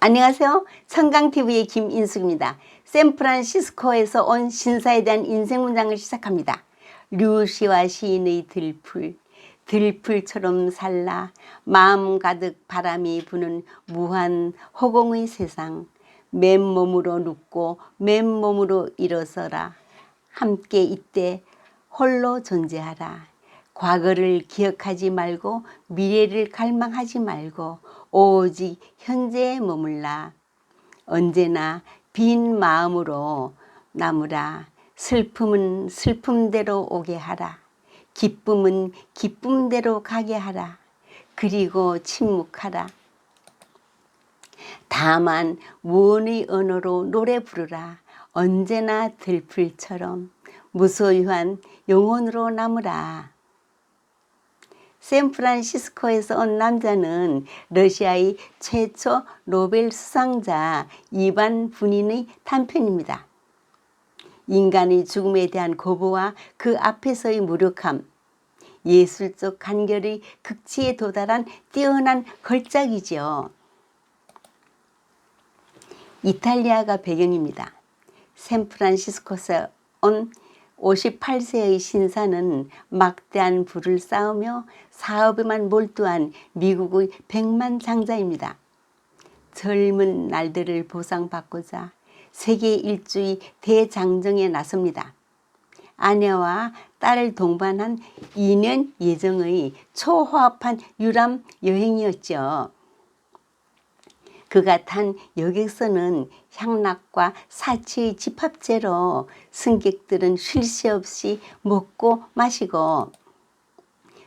안녕하세요. 청강TV의 김인숙입니다. 샌프란시스코에서 온 신사에 대한 인생 문장을 시작합니다. 류시와 시인의 들풀, 들풀처럼 살라 마음 가득 바람이 부는 무한 허공의 세상. 맨몸으로 눕고 맨몸으로 일어서라. 함께 이때 홀로 존재하라. 과거를 기억하지 말고 미래를 갈망하지 말고 오직 현재에 머물라. 언제나 빈 마음으로 남으라. 슬픔은 슬픔대로 오게 하라. 기쁨은 기쁨대로 가게 하라. 그리고 침묵하라. 다만 무언의 언어로 노래 부르라. 언제나 들풀처럼 무소유한 영혼으로 남으라. 샌프란시스코에서 온 남자는 러시아의 최초 노벨 수상자 이반 부닌의 단편입니다. 인간의 죽음에 대한 거부와 그 앞에서의 무력함, 예술적 간결의 극치에 도달한 뛰어난 걸작이지요. 이탈리아가 배경입니다. 샌프란시스코에서 온 58세의 신사는 막대한 부를 쌓으며 사업에만 몰두한 미국의 백만장자입니다. 젊은 날들을 보상받고자 세계 일주의 대장정에 나섭니다. 아내와 딸을 동반한 2년 예정의 초화합한 유람 여행이었죠. 그가 탄 여객선은 향락과 사치의 집합제로 승객들은 쉴 새 없이 먹고 마시고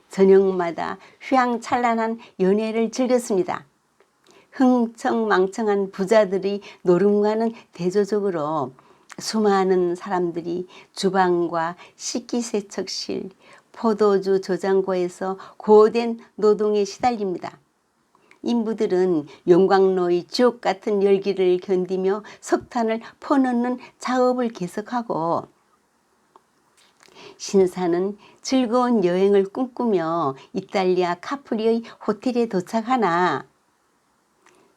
저녁마다 휘황찬란한 연회를 즐겼습니다. 흥청망청한 부자들의 노름과는 대조적으로 수많은 사람들이 주방과 식기세척실, 포도주 저장고에서 고된 노동에 시달립니다. 인부들은 용광로의 지옥 같은 열기를 견디며 석탄을 퍼넣는 작업을 계속하고 신사는 즐거운 여행을 꿈꾸며 이탈리아 카프리의 호텔에 도착하나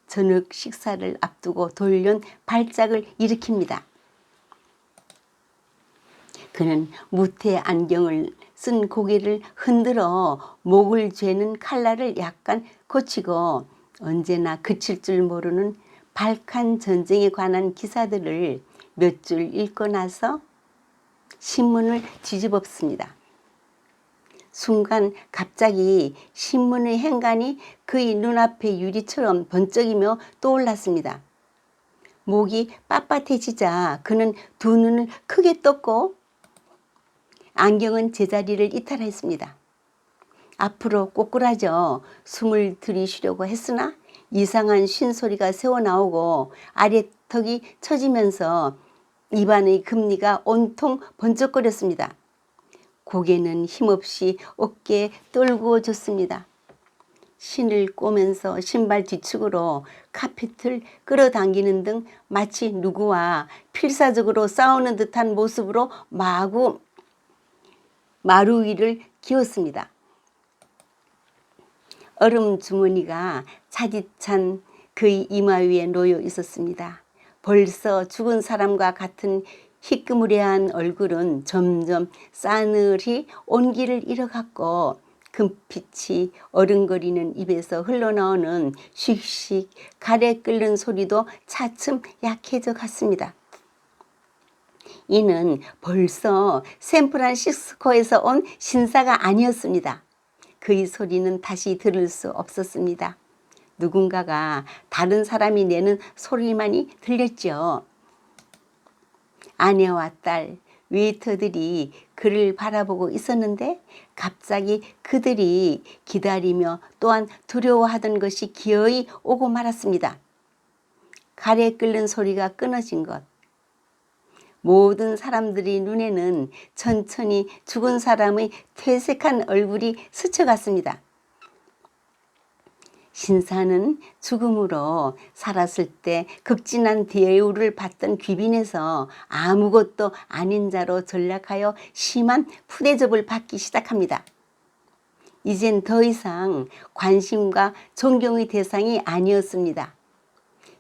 저녁 식사를 앞두고 돌연 발작을 일으킵니다. 그는 무태 안경을 쓴 고개를 흔들어 목을 죄는 칼날을 약간 고치고 언제나 그칠 줄 모르는 발칸 전쟁에 관한 기사들을 몇 줄 읽고 나서 신문을 뒤집었습니다. 순간 갑자기 신문의 행간이 그의 눈앞에 유리처럼 번쩍이며 떠올랐습니다. 목이 빳빳해지자 그는 두 눈을 크게 떴고 안경은 제자리를 이탈했습니다. 앞으로 꼬꾸라져 숨을 들이쉬려고 했으나 이상한 쉰소리가 새어나오고 아래턱이 처지면서 입안의 금니가 온통 번쩍거렸습니다. 고개는 힘없이 어깨에 떨구어졌습니다. 신을 꼬면서 신발 뒤축으로 카펫을 끌어당기는 등 마치 누구와 필사적으로 싸우는 듯한 모습으로 마구 마루 위를 기웠습니다. 얼음 주머니가 차디찬 그의 이마 위에 놓여 있었습니다. 벌써 죽은 사람과 같은 희끄무레한 얼굴은 점점 싸늘히 온기를 잃어갔고 금빛이 어른거리는 입에서 흘러나오는 씩씩 가래 끓는 소리도 차츰 약해져 갔습니다. 이는 벌써 샌프란시스코에서 온 신사가 아니었습니다. 그의 소리는 다시 들을 수 없었습니다. 누군가가 다른 사람이 내는 소리만이 들렸죠. 아내와 딸, 웨이터들이 그를 바라보고 있었는데 갑자기 그들이 기다리며 또한 두려워하던 것이 기어이 오고 말았습니다. 가래 끓는 소리가 끊어진 것. 모든 사람들의 눈에는 천천히 죽은 사람의 퇴색한 얼굴이 스쳐갔습니다. 신사는 죽음으로 살았을 때 극진한 대우를 받던 귀빈에서 아무것도 아닌 자로 전락하여 심한 푸대접을 받기 시작합니다. 이젠 더 이상 관심과 존경의 대상이 아니었습니다.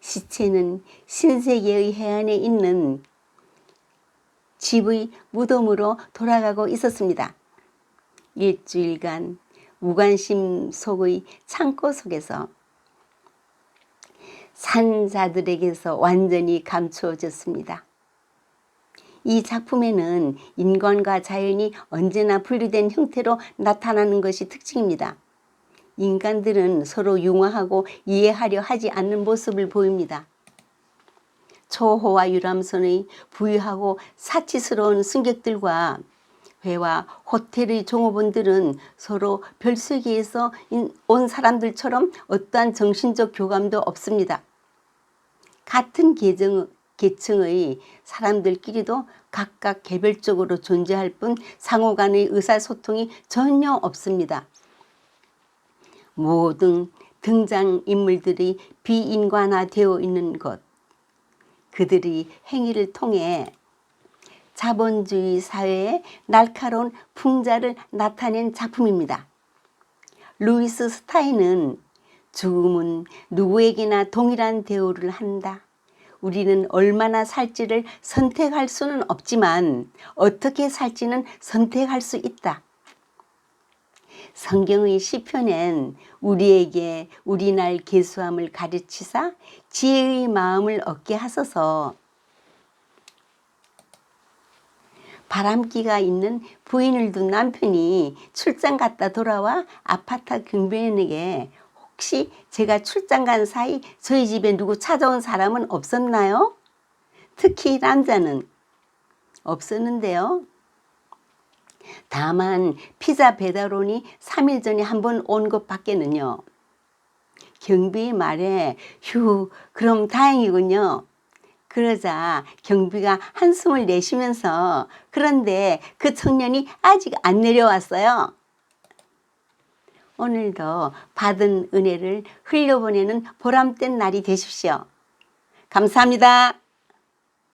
시체는 신세계의 해안에 있는 집의 무덤으로 돌아가고 있었습니다. 일주일간 무관심 속의 창고 속에서 산자들에게서 완전히 감추어졌습니다. 이 작품에는 인간과 자연이 언제나 분리된 형태로 나타나는 것이 특징입니다. 인간들은 서로 융화하고 이해하려 하지 않는 모습을 보입니다. 초호화 유람선의 부유하고 사치스러운 승객들과 회와 호텔의 종업원들은 서로 별세계에서 온 사람들처럼 어떠한 정신적 교감도 없습니다. 같은 계층의 사람들끼리도 각각 개별적으로 존재할 뿐 상호 간의 의사소통이 전혀 없습니다. 모든 등장인물들이 비인간화되어 있는 것, 그들의 행위를 통해 자본주의 사회의 날카로운 풍자를 나타낸 작품입니다. 루이스 스타인은 죽음은 누구에게나 동일한 대우를 한다. 우리는 얼마나 살지를 선택할 수는 없지만 어떻게 살지는 선택할 수 있다. 성경의 시편엔 우리에게 우리날 계수함을 가르치사 지혜의 마음을 얻게 하소서. 바람기가 있는 부인을 둔 남편이 출장 갔다 돌아와 아파트 경비원에게 혹시 제가 출장 간 사이 저희 집에 누구 찾아온 사람은 없었나요? 특히 남자는 없었는데요. 다만 피자 배달원이 3일 전에 한 번 온 것밖에는요. 경비의 말에 휴 그럼 다행이군요. 그러자 경비가 한숨을 내쉬면서 그런데 그 청년이 아직 안 내려왔어요. 오늘도 받은 은혜를 흘려보내는 보람된 날이 되십시오. 감사합니다.